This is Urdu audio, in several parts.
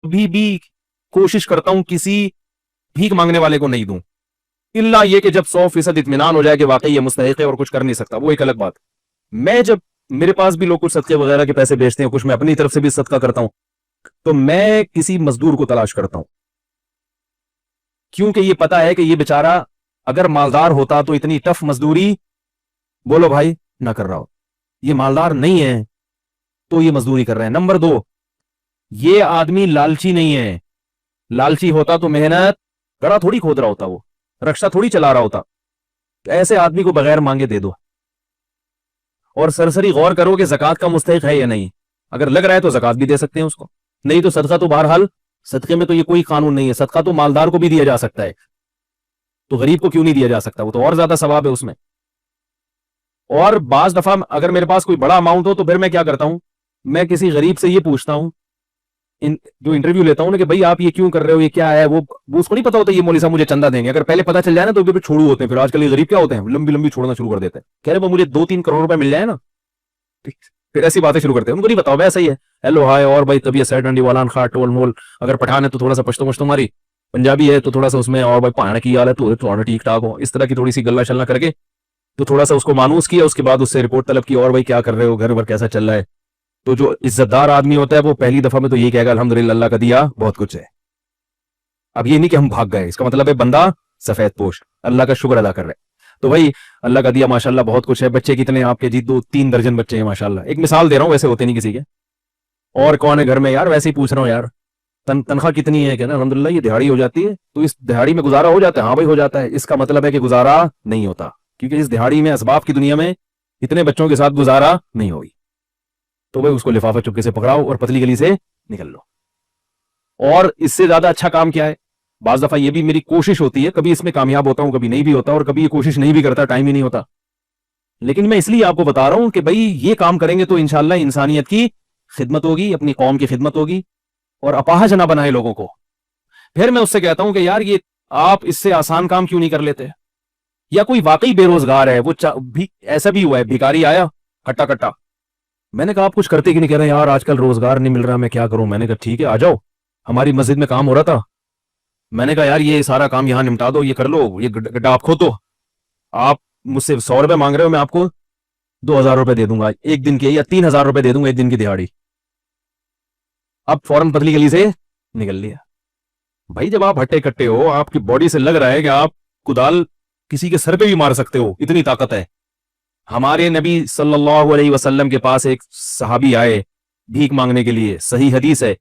بھی کوشش کرتا ہوں کسی بھیک مانگنے والے کو نہیں دوں، الا یہ کہ جب 100% اطمینان ہو جائے کہ واقعی یہ مستحق ہے اور کچھ کر نہیں سکتا، وہ ایک الگ بات۔ میں جب میرے پاس بھی لوگ کچھ صدقے وغیرہ کے پیسے بیچتے ہیں، کچھ میں اپنی طرف سے بھی صدقہ کرتا ہوں، تو میں کسی مزدور کو تلاش کرتا ہوں، کیونکہ یہ پتا ہے کہ یہ بیچارہ اگر مالدار ہوتا تو اتنی ٹف مزدوری بولو بھائی نہ کر رہا ہو۔ یہ مالدار نہیں ہے تو یہ مزدوری کر رہے ہیں۔ نمبر 2، یہ آدمی لالچی نہیں ہے، لالچی ہوتا تو محنت گڑا تھوڑی کھود رہا ہوتا، وہ رکشہ تھوڑی چلا رہا ہوتا۔ ایسے آدمی کو بغیر مانگے دے دو، اور سرسری غور کرو کہ زکوٰۃ کا مستحق ہے یا نہیں۔ اگر لگ رہا ہے تو زکوٰۃ بھی دے سکتے ہیں اس کو، نہیں تو صدقہ تو بہرحال، صدقے میں تو یہ کوئی قانون نہیں ہے، صدقہ تو مالدار کو بھی دیا جا سکتا ہے، تو غریب کو کیوں نہیں دیا جا سکتا؟ وہ تو اور زیادہ ثواب ہے اس میں۔ اور بعض دفعہ اگر میرے پاس کوئی بڑا اماؤنٹ ہو تو پھر میں کیا کرتا ہوں، میں کسی غریب سے یہ پوچھتا ہوں، جو انٹرویو لیتا ہوں نا، کہ بھائی آپ یہ کیوں کر رہے ہو، یہ کیا ہے؟ وہ اس کو نہیں پتا ہوتا یہ مولوی صاحب مجھے چندہ دیں گے۔ اگر پہلے پتا چل جائے نا تو پھر چھوڑو ہوتے ہیں، پھر آج کل یہ غریب کیا ہوتے ہیں، لمبی لمبی چھوڑنا شروع کر دیتے ہیں، کہہ رہے وہ مجھے 2-3 کروڑ روپے مل جائے نا، پھر ایسی باتیں شروع کرتے ہیں۔ ان کو نہیں بتاؤ ویسا ہی ہے، ہیلو ہائے، اور بھائی طبیعت سیٹ انڈی والان خاٹ ٹول مول، اگر پٹھان ہے تو تھوڑا سا پشتو مشتو ماری، پنجابی ہے تو تھوڑا سا اس میں، اور بھائی پہاڑ کی حال ہے تو تھوڑا ٹھیک ٹھاک ہو، اس طرح کی تھوڑی سی گلا شلنا کر کے تو تھوڑا سا اس کو مانوس کیا، اس کے بعد اس سے رپورٹ طلب کی، اور بھائی کیا کر رہے ہو، گھر ور کیسا چل رہا ہے۔ تو جو عزت دار آدمی ہوتا ہے وہ پہلی دفعہ میں تو یہ کہے گا الحمدللہ اللہ کا دیا بہت کچھ ہے۔ اب یہ نہیں کہ ہم بھاگ گئے، اس کا مطلب ہے بندہ سفید پوش اللہ کا شکر ادا کر رہے، تو بھائی اللہ کا دیا ماشاءاللہ بہت کچھ ہے۔ بچے کتنے آپ کے؟ جی 2-3 درجن بچے ہیں ماشاءاللہ، ایک مثال دے رہا ہوں، ویسے ہوتے نہیں کسی کے۔ اور کون ہے گھر میں؟ یار ویسے ہی پوچھ رہا ہوں یار، تنخواہ کتنی ہے؟ کہنا الحمدللہ یہ دہاڑی ہو جاتی ہے، تو اس دہاڑی میں گزارا ہو جاتا ہے؟ ہاں بھائی ہو جاتا ہے۔ اس کا مطلب ہے کہ گزارا نہیں ہوتا، کیونکہ اس دہاڑی میں اسباب کی دنیا میں اتنے بچوں کے ساتھ گزارا نہیں ہوئی، تو بھائی اس کو لفافہ چپکے سے پکڑاؤ اور پتلی گلی سے نکل لو۔ اور اس سے زیادہ اچھا کام کیا ہے؟ بعض دفعہ یہ بھی میری کوشش ہوتی ہے، کبھی اس میں کامیاب ہوتا ہوں، کبھی نہیں بھی ہوتا، اور کبھی یہ کوشش نہیں بھی کرتا، ٹائم ہی نہیں ہوتا، لیکن میں اس لیے آپ کو بتا رہا ہوں کہ بھائی یہ کام کریں گے تو انشاءاللہ انسانیت کی خدمت ہوگی، اپنی قوم کی خدمت ہوگی، اور اپاہج نہ بنائے لوگوں کو۔ پھر میں اس سے کہتا ہوں کہ یار یہ آپ اس سے آسان کام کیوں نہیں کر لیتے؟ یا کوئی واقعی بے روزگار ہے، وہ ایسا بھی ہوا ہے، بھیکاری آیا ہٹا کٹا، میں نے کہا آپ کچھ کرتے کہ نہیں؟ کہہ رہے ہیں یار آج کل روزگار نہیں مل رہا، میں کیا کروں؟ میں نے کہا ٹھیک ہے آ جاؤ، ہماری مسجد میں کام ہو رہا تھا، میں نے کہا یار یہ سارا کام یہاں نمٹا دو، یہ کر لو، یہ گڈھا آپ کھود دو، آپ مجھ سے 100 روپے مانگ رہے ہو، میں آپ کو 2000 روپے دے دوں گا ایک دن کے، یا 3000 روپے دے دوں گا ایک دن کی دہاڑی۔ اب فوراً پتلی گلی سے نکل لیا۔ بھائی جب آپ ہٹے کٹے ہو، آپ کی باڈی سے لگ رہا ہے کہ آپ کدال کسی کے سر پہ بھی مار سکتے ہو، اتنی طاقت ہے۔ ہمارے نبی صلی اللہ علیہ وسلم کے پاس ایک صحابی آئے بھیک مانگنے کے لیے، صحیح حدیث ہے،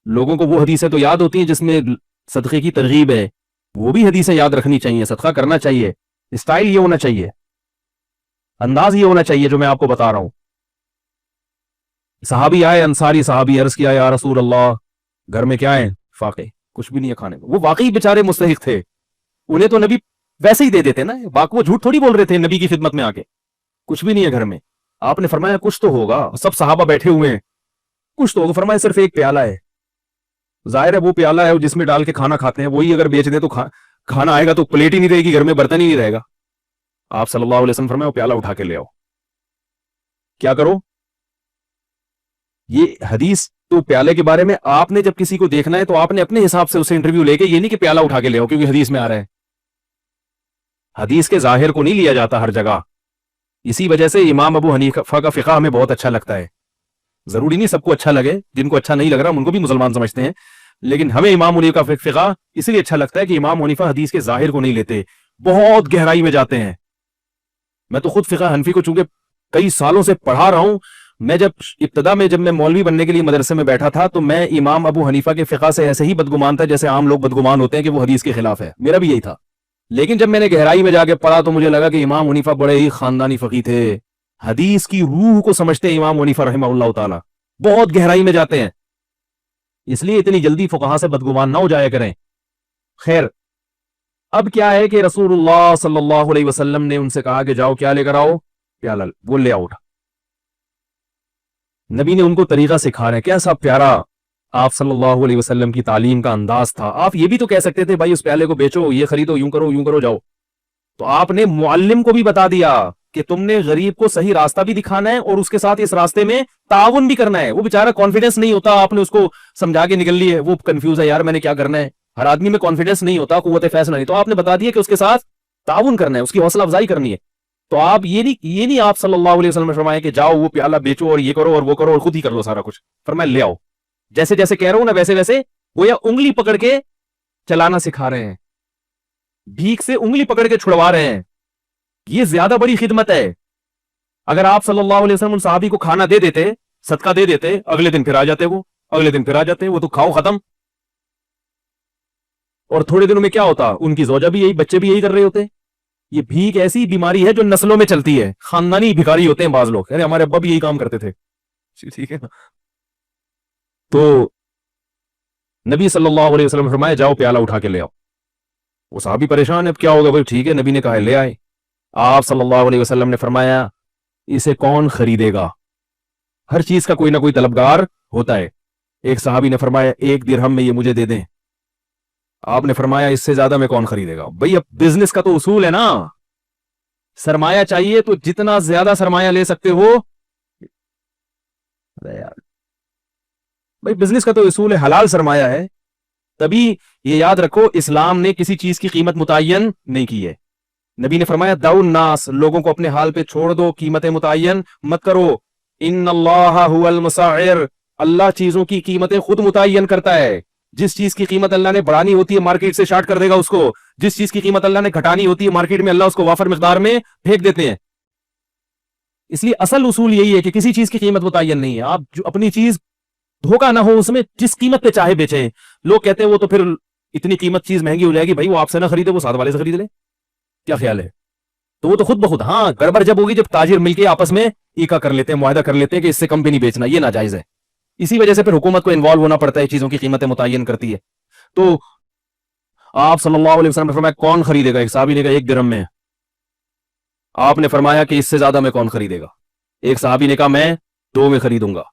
لوگوں کو وہ حدیثیں تو یاد ہوتی ہیں جس میں صدقے کی ترغیب ہے، وہ بھی حدیثیں یاد رکھنی چاہیے، صدقہ کرنا چاہیے، اسٹائل یہ ہونا چاہیے، انداز یہ ہونا چاہیے جو میں آپ کو بتا رہا ہوں۔ صحابی آئے، انصاری صحابی، عرض کیا یا رسول اللہ گھر میں کیا ہے؟ فاقے، کچھ بھی نہیں ہے کھانے کو۔ وہ واقعی بیچارے مستحق تھے، انہیں تو نبی ویسے ہی دے دیتے نا، باقی وہ جھوٹ تھوڑی بول رہے تھے نبی کی خدمت میں آ کے، کچھ بھی نہیں ہے گھر میں۔ آپ نے فرمایا کچھ تو ہوگا، سب صحابہ بیٹھے ہوئے ہیں، کچھ تو ہوگا۔ فرمایا صرف ایک پیالہ ہے، ظاہر ہے وہ پیالہ ہے جس میں ڈال کے کھانا کھاتے ہیں، وہی اگر بیچ دیں تو کھانا آئے گا تو پلیٹ ہی نہیں رہے گی گھر میں، برتن ہی نہیں رہے گا۔ آپ صلی اللہ علیہ وسلم فرمایا وہ پیالہ اٹھا کے لے آؤ۔ کیا کرو؟ یہ حدیث تو پیالے کے بارے میں، آپ نے جب کسی کو دیکھنا ہے تو آپ نے اپنے حساب سے اسے انٹرویو لے کے، یہ نہیں کہ پیالہ اٹھا کے لے آؤ کیونکہ حدیث میں آ رہا ہے۔ حدیث کے ظاہر کو نہیں لیا جاتا ہر جگہ، اسی وجہ سے امام ابو حنیفہ کا فقہ ہمیں بہت اچھا لگتا ہے۔ ضروری نہیں سب کو اچھا لگے، جن کو اچھا نہیں لگ رہا ان کو بھی مسلمان سمجھتے ہیں، لیکن ہمیں امام حنیفہ کا فقہ اس لیے اچھا لگتا ہے کہ امام حنیفہ حدیث کے ظاہر کو نہیں لیتے، بہت گہرائی میں جاتے ہیں۔ میں تو خود فقہ حنفی کو چونکہ کئی سالوں سے پڑھا رہا ہوں، میں جب ابتدا میں جب میں مولوی بننے کے لیے مدرسے میں بیٹھا تھا تو میں امام ابو حنیفہ کے فقہ سے ایسے ہی بدگمان تھا جیسے عام لوگ بدگمان ہوتے ہیں کہ وہ حدیث کے خلاف ہے، میرا بھی یہی تھا۔ لیکن جب میں نے گہرائی میں جا کے پڑھا تو مجھے لگا کہ امام حنیفہ بڑے ہی خاندانی فقیہ تھے، حدیث کی روح کو سمجھتے ہیں امام حنیفہ رحمہ اللہ تعالی، بہت گہرائی میں جاتے ہیں، اس لیے اتنی جلدی فقہا سے بدگمان نہ ہو جایا کریں۔ خیر، اب کیا ہے کہ رسول اللہ صلی اللہ علیہ وسلم نے ان سے کہا کہ جاؤ کیا لے کر آؤ؟ پیالہ، وہ لے آؤ۔ نبی نے ان کو طریقہ سکھا رہے ہیں، کیسا پیارا آپ صلی اللہ علیہ وسلم کی تعلیم کا انداز تھا۔ آپ یہ بھی تو کہہ سکتے تھے بھائی اس پیالے کو بیچو، یہ خریدو، یوں کرو جاؤ، تو آپ نے معلم کو بھی بتا دیا کہ تم نے غریب کو صحیح راستہ بھی دکھانا ہے اور اس کے ساتھ اس راستے میں تعاون بھی کرنا ہے. وہ بیچارہ کانفیڈنس نہیں ہوتا, آپ نے اس کو سمجھا کے نکل لی ہے, وہ کنفیوز ہے, یار میں نے کیا کرنا ہے. ہر آدمی میں کانفیڈنس نہیں ہوتا, قوت فیصلہ نہیں, تو آپ نے بتا دیا کہ اس کے ساتھ تعاون کرنا ہے, اس کی حوصلہ افزائی کرنی ہے. تو آپ یہ نہیں آپ صلی اللہ علیہ وسلم نے فرمایا کہ جاؤ وہ پیالہ بیچو اور یہ کرو اور وہ کرو اور خود ہی کر لو سارا کچھ. فرمایا لے آؤ, جیسے جیسے کہہ رہا ہوں نا ویسے ویسے گویا انگلی پکڑ کے چلانا سکھا رہے ہیں, بھیک سے انگلی پکڑ کے چھڑوا رہے ہیں. یہ زیادہ بڑی خدمت ہے. اگر آپ صلی اللہ علیہ وسلم ان صحابی کو کھانا دے دیتے, صدقہ دے دیتے, اگلے دن پھر آ جاتے, اگلے دن پھر آ جاتے, وہ تو کھاؤ ختم. اور تھوڑے دنوں میں کیا ہوتا, ان کی زوجہ بھی یہی, بچے بھی یہی کر رہے ہوتے. یہ بھیک ایسی بیماری ہے جو نسلوں میں چلتی ہے, خاندانی بھکاری ہوتے ہیں بعض لوگ, ارے ہمارے ابا بھی یہی کام کرتے تھے. ٹھیک ہے نا. تو نبی صلی اللہ علیہ وسلم فرمایا جاؤ پیالہ اٹھا کے لے آؤ. وہ صحابی پریشان ہے, اب کیا ہوگا بھائی, ٹھیک ہے نبی نے کہا لے آئے. آپ صلی اللہ علیہ وسلم نے فرمایا اسے کون خریدے گا. ہر چیز کا کوئی نہ کوئی طلبگار ہوتا ہے. ایک صحابی نے فرمایا 1 درہم میں یہ مجھے دے دیں. آپ نے فرمایا اس سے زیادہ میں کون خریدے گا. بھئی اب بزنس کا تو اصول ہے نا, سرمایہ چاہیے تو جتنا زیادہ سرمایہ لے سکتے ہو. بھئی بزنس کا تو اصول ہے, حلال سرمایہ ہے. تبھی یہ یاد رکھو اسلام نے کسی چیز کی قیمت متعین نہیں کی ہے. نبی نے فرمایا دعوا الناس, لوگوں کو اپنے حال پہ چھوڑ دو, قیمتیں متعین مت کرو. ان اللہ هو المسعر, اللہ چیزوں کی قیمتیں خود متعین کرتا ہے. جس چیز کی قیمت اللہ نے بڑھانی ہوتی ہے مارکیٹ سے شارٹ کر دے گا اس کو, جس چیز کی قیمت اللہ نے گھٹانی ہوتی ہے مارکیٹ میں اللہ اس کو وافر مقدار میں پھینک دیتے ہیں. اس لیے اصل اصول یہی ہے کہ کسی چیز کی قیمت متعین نہیں ہے. آپ جو اپنی چیز دھوکہ نہ ہو اس میں, جس قیمت پہ چاہے بیچیں. لوگ کہتے ہیں وہ تو پھر اتنی قیمت چیز مہنگی ہو جائے گی, بھائی وہ آپ سے نہ خریدے, وہ ساتھ والے سے خرید لے. کیا خیال ہے؟ تو وہ تو خود بخود, ہاں گڑبڑ جب ہوگی جب تاجر مل کے آپس میں ایکا کر لیتے ہیں, معاہدہ کر لیتے ہیں کہ اس سے کم بھی نہیں بیچنا, یہ ناجائز ہے. اسی وجہ سے پھر حکومت کو انوالو ہونا پڑتا ہے, چیزوں کی قیمتیں متعین کرتی ہے. تو آپ صلی اللہ علیہ وسلم نے فرمایا کون خریدے گا. ایک صحابی نے کہا 1 درہم میں. آپ نے فرمایا کہ اس سے زیادہ میں کون خریدے گا. ایک صحابی نے کہا میں 2 میں خریدوں گا.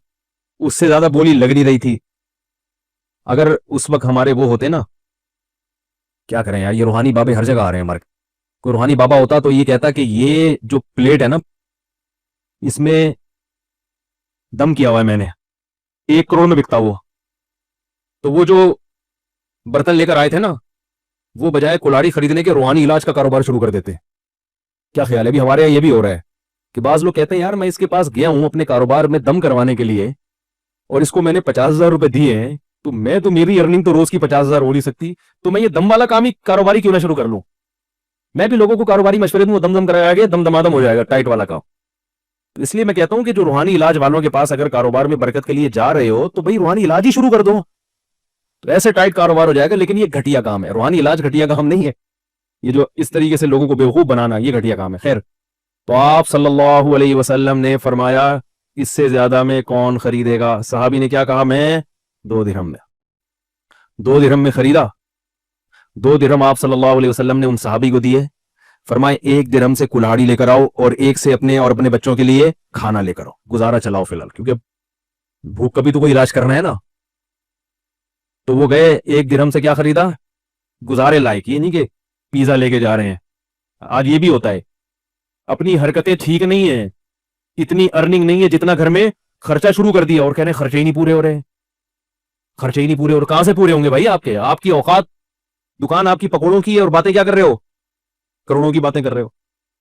اس سے زیادہ بولی لگ نہیں رہی تھی. اگر اس وقت ہمارے وہ ہوتے نا, کیا کریں یار, یہ روحانی بابے ہر جگہ آ رہے ہیں ہمارے. کوئی روحانی بابا ہوتا تو یہ کہتا کہ یہ جو پلیٹ ہے نا اس میں دم کیا ہوا ہے میں نے, 1 کروڑ میں بکتا وہ. تو وہ جو برتن لے کر آئے تھے نا, وہ بجائے کلاڑی خریدنے کے روحانی علاج کا کاروبار شروع کر دیتے. کیا خیال ہے؟ ابھی ہمارے یہاں یہ بھی ہو رہا ہے کہ بعض لوگ کہتے ہیں یار میں اس کے پاس گیا ہوں اپنے کاروبار میں دم کروانے کے لیے, اور اس کو میں نے 50,000 روپے دیے ہیں, تو میری ارننگ تو روز کی 50,000 ہو نہیں سکتی, تو میں یہ دم والا کام ہی کاروباری کیوں نہ شروع کر لوں. میں بھی لوگوں کو کاروباری مشورے دوں, دم کرایا گیا, دم دمادم ہو جائے گا ٹائٹ والا کام. اس لیے میں کہتا ہوں کہ جو روحانی علاج والوں کے پاس اگر کاروبار میں برکت کے لیے جا رہے ہو تو بھائی روحانی علاج ہی شروع کر دو, تو ایسے ٹائٹ کاروبار ہو جائے گا. لیکن یہ گھٹیا کام ہے, روحانی علاج گھٹیا کام نہیں ہے. یہ جو اس طریقے سے لوگوں کو بیوقوف بنانا, یہ گھٹیا کام ہے. خیر, تو آپ صلی اللہ علیہ وسلم نے فرمایا اس سے زیادہ میں کون خریدے گا. صحابی نے کیا کہا, میں 2 درہم میں. 2 درہم میں خریدا. 2 درہم آپ صلی اللہ علیہ وسلم نے ان صحابی کو دیے. فرمائے 1 درہم سے کلاڑی لے کر آؤ اور 1 سے اپنے اور اپنے بچوں کے لیے کھانا لے کر آؤ, گزارا چلاؤ فی الحال, کیونکہ بھوک کا بھی تو کوئی علاج کرنا ہے نا. تو وہ گئے, 1 درہم سے کیا خریدا, گزارے لائق. یہ نہیں کہ پیزا لے کے جا رہے ہیں. آج یہ بھی ہوتا ہے, اپنی حرکتیں ٹھیک نہیں ہیں, اتنی ارننگ نہیں ہے جتنا گھر میں خرچہ شروع کر دیا, اور کہہ رہے ہیں خرچے ہی نہیں پورے ہو رہے ہیں, خرچے ہی نہیں پورے. اور کہاں سے پورے ہوں گے بھائی آپ کے, آپ کی اوقات, دکان آپ کی پکوڑوں کی ہے اور باتیں کیا کر رہے ہو, کروڑوں کی باتیں کر رہے ہو.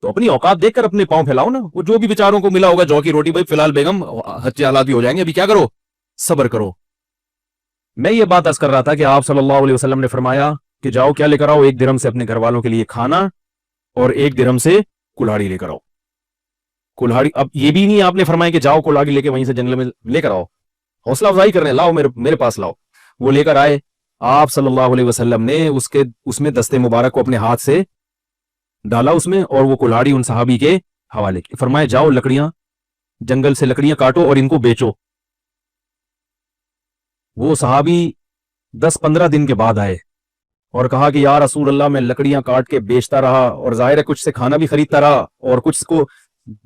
تو اپنی اوقات دیکھ کر اپنے پاؤں پھیلاؤ نا. وہ جو بھی بیچاروں کو ملا ہوگا جو کی روٹی, بھائی فی الحال بیگم ہچے حالات بھی ہو جائیں گے, ابھی کیا کرو, صبر کرو. میں یہ بات عرض کر رہا تھا کہ آپ صلی اللہ علیہ وسلم نے فرمایا کہ جاؤ کیا لے کر آؤ, 1 درہم سے اپنے گھر والوں کے لیے کھانا اور 1 درہم سے کلاڑی لے کر آؤ. کلاڑی, اب یہ بھی نہیں آپ نے فرمایا کہ جاؤ کلاڑی لے کے وہیں سے جنگل میں لے کر آؤ, حوصلہ افزائی کرنے, لاؤ میرے پاس لاؤ. وہ لے کر آئے. آپ صلی اللہ علیہ وسلم نے اس میں دستے مبارک کو اپنے ہاتھ سے ڈالا اس میں, اور وہ کلاڑی ان صحابی کے حوالے کی. فرمایا جاؤ لکڑیاں, جنگل سے لکڑیاں کاٹو اور ان کو بیچو. وہ صحابی 10-15 دن کے بعد آئے اور کہا کہ یا رسول اللہ, میں لکڑیاں کاٹ کے بیچتا رہا, اور ظاہر ہے کچھ سے کھانا بھی خریدتا رہا اور کچھ کو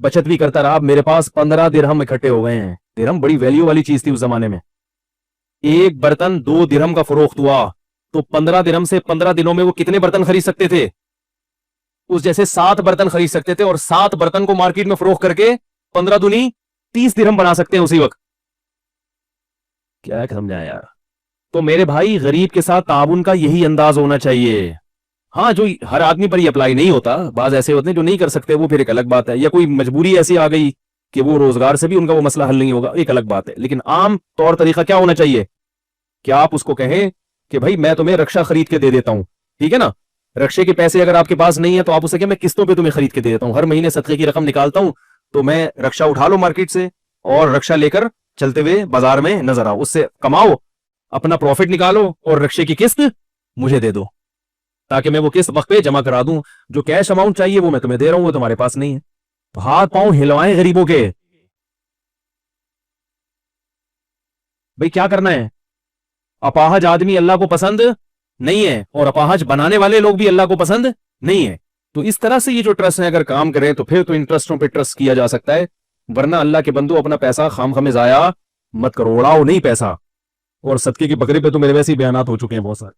بچت بھی کرتا رہا. میرے پاس 15 درہم اکٹھے ہو گئے ہیں. درہم بڑی ویلیو والی چیز تھی اس زمانے میں. 1 برتن 2 درہم کا فروخت ہوا, تو 15 درہم سے 15 دنوں میں وہ کتنے برتن خرید سکتے تھے. اس جیسے 7 برتن خرید سکتے تھے اور 7 برتن کو مارکیٹ میں فروخت کر کے 15 دونی 30 درہم بنا سکتے ہیں اسی وقت. کیا سمجھا یار؟ تو میرے بھائی غریب کے ساتھ تعاون کا یہی انداز ہونا چاہیے. ہاں جو ہر آدمی پر یہ اپلائی نہیں ہوتا, بعض ایسے ہوتے ہیں جو نہیں کر سکتے, وہ پھر ایک الگ بات ہے, یا کوئی مجبوری ایسی آ گئی کہ وہ روزگار سے بھی ان کا وہ مسئلہ حل نہیں ہوگا, ایک الگ بات ہے. لیکن عام طور طریقہ کیا ہونا چاہیے کہ آپ اس کو کہیں کہ بھائی میں تمہیں رکشا خرید کے دے دیتا ہوں, ٹھیک ہے نا, رکشے کے پیسے اگر آپ کے پاس نہیں ہے تو آپ اسے کہ میں قسطوں پہ تمہیں خرید کے دے دیتا ہوں, ہر مہینے صدقے کی رقم نکالتا ہوں, تو میں رکشا اٹھا لو مارکیٹ سے اور رکشا لے کر چلتے ہوئے بازار میں نظر آؤ, اس سے کماؤ, اپنا پروفٹ نکالو اور رکشے کی قسط مجھے دے دو تاکہ میں وہ قسط وقت پہ جمع کرا دوں. جو کیش اماؤنٹ چاہیے وہ میں تمہیں دے رہا ہوں, وہ تمہارے پاس نہیں ہے. ہاتھ پاؤں ہلوائیں غریبوں کے. بھئی کیا کرنا ہے؟ اپاہج آدمی اللہ کو پسند نہیں ہے اور اپاہج بنانے والے لوگ بھی اللہ کو پسند نہیں ہے. تو اس طرح سے یہ جو ٹرسٹ ہیں اگر کام کریں تو پھر تو ان ٹرسٹوں پہ ٹرسٹ کیا جا سکتا ہے, ورنہ اللہ کے بندو اپنا پیسہ خام خامے ضائع مت کرو, اڑاؤ نہیں پیسہ. اور صدقے کی بکری پہ تو میرے ویسے ہی بیانات ہو چکے ہیں بہت سارے.